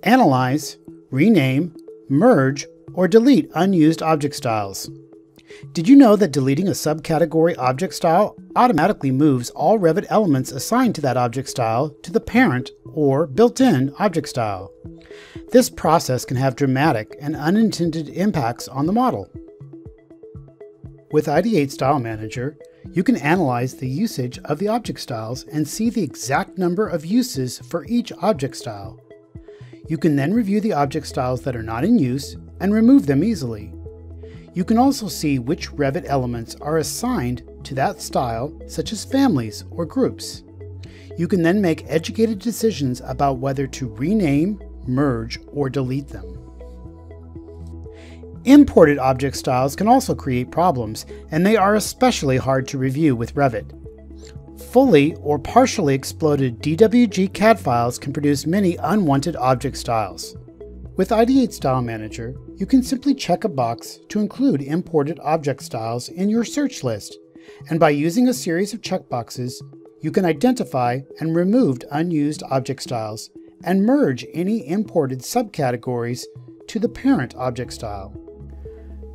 Analyze, rename, merge, or delete unused object styles. Did you know that deleting a subcategory object style automatically moves all Revit elements assigned to that object style to the parent or built-in object style? This process can have dramatic and unintended impacts on the model. With Ideate StyleManager, you can analyze the usage of the object styles and see the exact number of uses for each object style. You can then review the object styles that are not in use and remove them easily. You can also see which Revit elements are assigned to that style, such as families or groups. You can then make educated decisions about whether to rename, merge, or delete them. Imported object styles can also create problems, and they are especially hard to review with Revit. Fully or partially exploded DWG CAD files can produce many unwanted object styles. With Ideate StyleManager, you can simply check a box to include imported object styles in your search list, and by using a series of checkboxes, you can identify and remove unused object styles and merge any imported subcategories to the parent object style.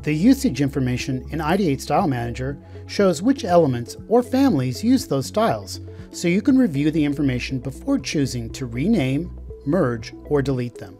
The usage information in Ideate StyleManager shows which elements or families use those styles, so you can review the information before choosing to rename, merge, or delete them.